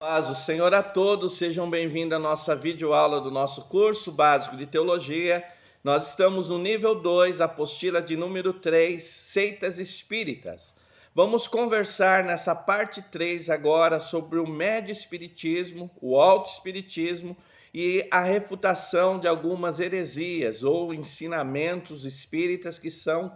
Paz, o Senhor a todos, sejam bem-vindos à nossa videoaula do nosso curso básico de teologia. Nós estamos no nível 2, apostila de número 3, seitas espíritas. Vamos conversar nessa parte 3 agora sobre o médio espiritismo, o alto espiritismo e a refutação de algumas heresias ou ensinamentos espíritas que são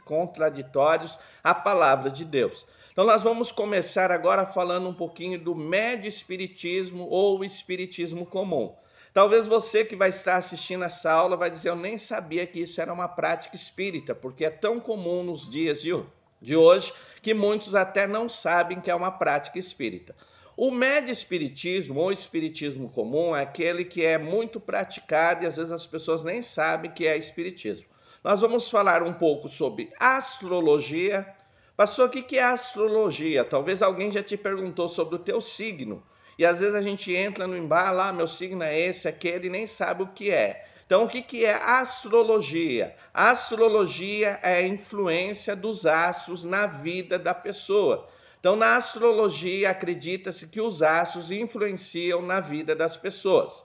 contraditórios à palavra de Deus. Então nós vamos começar agora falando um pouquinho do médio espiritismo ou espiritismo comum. Talvez você que vai estar assistindo essa aula vai dizer, eu nem sabia que isso era uma prática espírita, porque é tão comum nos dias de hoje que muitos até não sabem que é uma prática espírita. O médio espiritismo ou espiritismo comum é aquele que é muito praticado e às vezes as pessoas nem sabem que é espiritismo. Nós vamos falar um pouco sobre astrologia. Pastor, o que é astrologia? Talvez alguém já te perguntou sobre o teu signo. E às vezes a gente entra no embalo, meu signo é esse, aquele, e nem sabe o que é. Então, o que é astrologia? A astrologia é a influência dos astros na vida da pessoa. Então, na astrologia, acredita-se que os astros influenciam na vida das pessoas.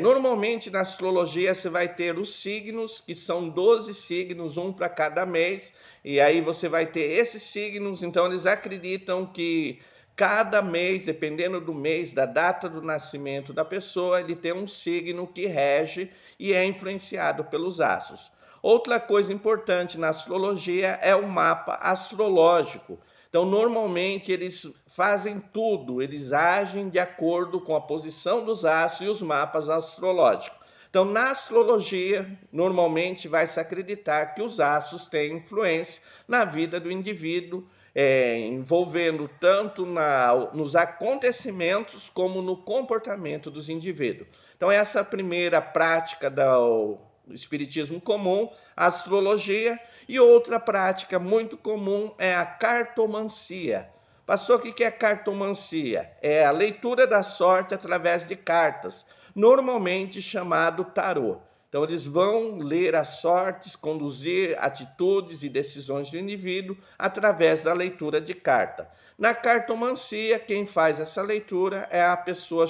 Normalmente, na astrologia, você vai ter os signos, que são 12 signos, um para cada mês, e aí você vai ter esses signos. Então, eles acreditam que cada mês, dependendo do mês, da data do nascimento da pessoa, ele tem um signo que rege e é influenciado pelos astros. Outra coisa importante na astrologia é o mapa astrológico. Então, normalmente, eles fazem tudo, eles agem de acordo com a posição dos astros e os mapas astrológicos. Então, na astrologia, normalmente vai se acreditar que os astros têm influência na vida do indivíduo, envolvendo tanto nos acontecimentos como no comportamento dos indivíduos. Então, essa é a primeira prática do espiritismo comum, a astrologia. E outra prática muito comum é a cartomancia. Pastor, o que é cartomancia? É a leitura da sorte através de cartas, normalmente chamado tarô. Então, eles vão ler as sortes, conduzir atitudes e decisões do indivíduo através da leitura de carta. Na cartomancia, quem faz essa leitura é a pessoa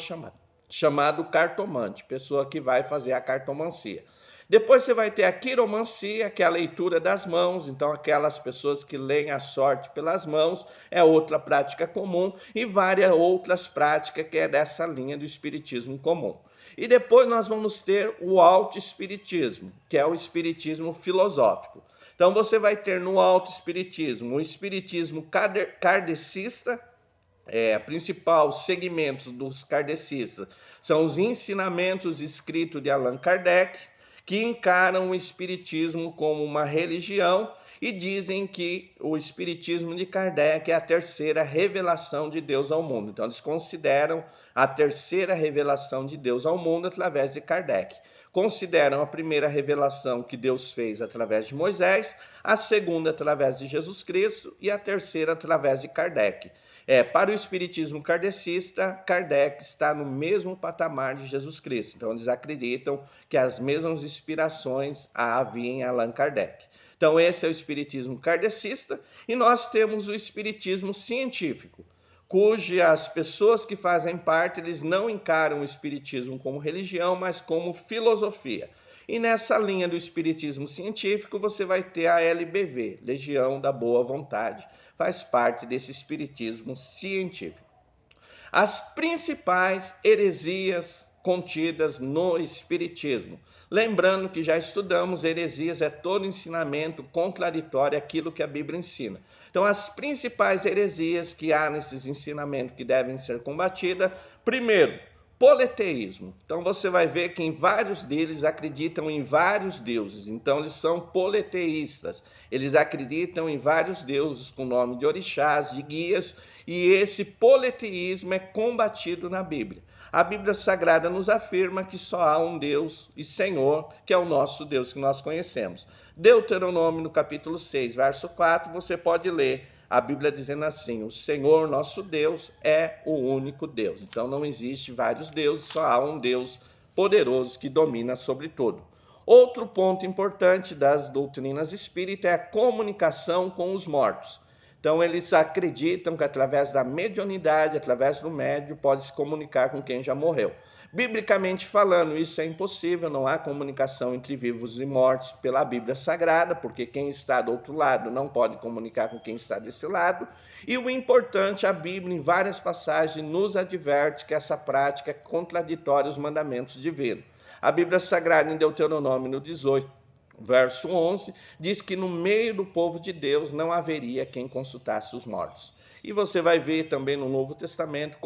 chamado cartomante, pessoa que vai fazer a cartomancia. Depois você vai ter a quiromancia, que é a leitura das mãos. Então, aquelas pessoas que leem a sorte pelas mãos é outra prática comum, e várias outras práticas que é dessa linha do espiritismo comum. E depois nós vamos ter o alto espiritismo, que é o espiritismo filosófico. Então, você vai ter no alto espiritismo o espiritismo kardecista. Principal segmento dos kardecistas são os ensinamentos escritos de Allan Kardec, que encaram o espiritismo como uma religião e dizem que o espiritismo de Kardec é a terceira revelação de Deus ao mundo. Então, eles consideram a terceira revelação de Deus ao mundo através de Kardec. Consideram a primeira revelação que Deus fez através de Moisés, a segunda através de Jesus Cristo e a terceira através de Kardec. Para o espiritismo kardecista, Kardec está no mesmo patamar de Jesus Cristo. Então, eles acreditam que as mesmas inspirações havia em Allan Kardec. Então, esse é o espiritismo kardecista. E nós temos o espiritismo científico, cujas pessoas que fazem parte, eles não encaram o espiritismo como religião, mas como filosofia. E nessa linha do espiritismo científico, você vai ter a LBV, Legião da Boa Vontade, faz parte desse espiritismo científico. As principais heresias contidas no espiritismo. Lembrando que já estudamos, heresias é todo ensinamento contraditório àquilo que a Bíblia ensina. Então, as principais heresias que há nesses ensinamentos que devem ser combatidas, primeiro, politeísmo. Então, você vai ver que em vários deles acreditam em vários deuses. Então, eles são politeístas. Eles acreditam em vários deuses com nome de orixás, de guias, e esse politeísmo é combatido na Bíblia. A Bíblia Sagrada nos afirma que só há um Deus e Senhor, que é o nosso Deus que nós conhecemos. Deuteronômio, no capítulo 6, verso 4, você pode ler a Bíblia dizendo assim: o Senhor, nosso Deus, é o único Deus. Então não existe vários deuses, só há um Deus poderoso que domina sobre tudo. Outro ponto importante das doutrinas espíritas é a comunicação com os mortos. Então, eles acreditam que através da mediunidade, através do médium, pode se comunicar com quem já morreu. Biblicamente falando, isso é impossível, não há comunicação entre vivos e mortos pela Bíblia Sagrada, porque quem está do outro lado não pode comunicar com quem está desse lado. E o importante, a Bíblia, em várias passagens, nos adverte que essa prática é contraditória aos mandamentos divinos. A Bíblia Sagrada, em Deuteronômio, no 18, verso 11, diz que no meio do povo de Deus não haveria quem consultasse os mortos. E você vai ver também no Novo Testamento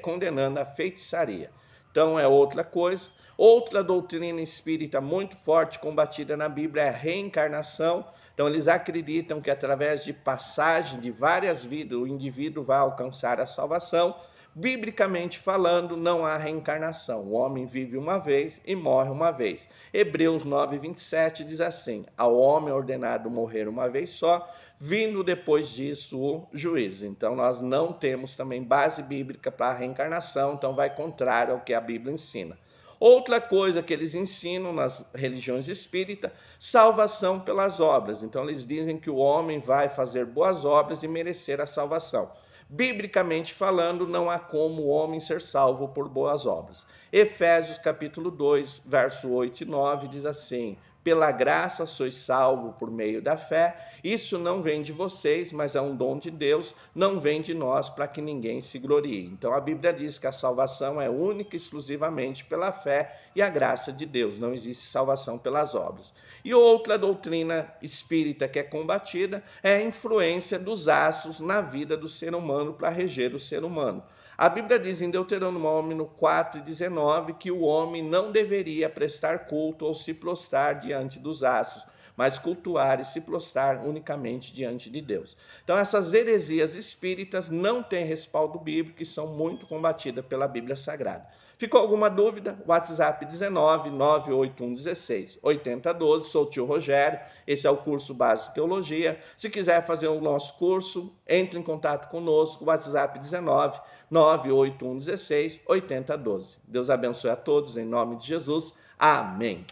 condenando a feitiçaria. Então é outra coisa. Outra doutrina espírita muito forte, combatida na Bíblia, é a reencarnação. Então eles acreditam que através de passagem de várias vidas, o indivíduo vai alcançar a salvação. Biblicamente falando, não há reencarnação. O homem vive uma vez e morre uma vez. Hebreus 9:27 diz assim: ao homem é ordenado morrer uma vez só, vindo depois disso o juízo. Então nós não temos também base bíblica para a reencarnação, então vai contrário ao que a Bíblia ensina. Outra coisa que eles ensinam nas religiões espíritas, salvação pelas obras. Então eles dizem que o homem vai fazer boas obras e merecer a salvação. Biblicamente falando, não há como o homem ser salvo por boas obras. Efésios capítulo 2, verso 8 e 9 diz assim: pela graça sois salvos por meio da fé, isso não vem de vocês, mas é um dom de Deus, não vem de nós para que ninguém se glorie. Então a Bíblia diz que a salvação é única e exclusivamente pela fé e a graça de Deus, não existe salvação pelas obras. E outra doutrina espírita que é combatida é a influência dos astros na vida do ser humano para reger o ser humano. A Bíblia diz em Deuteronômio 4:19 que o homem não deveria prestar culto ou se prostrar diante dos astros, mas cultuar e se prostrar unicamente diante de Deus. Então essas heresias espíritas não têm respaldo bíblico e são muito combatidas pela Bíblia Sagrada. Ficou alguma dúvida? WhatsApp 19 981 16 8012, sou o tio Rogério, esse é o curso Básico de Teologia. Se quiser fazer o nosso curso, entre em contato conosco, WhatsApp 19 981 16 8012. Deus abençoe a todos, em nome de Jesus. Amém.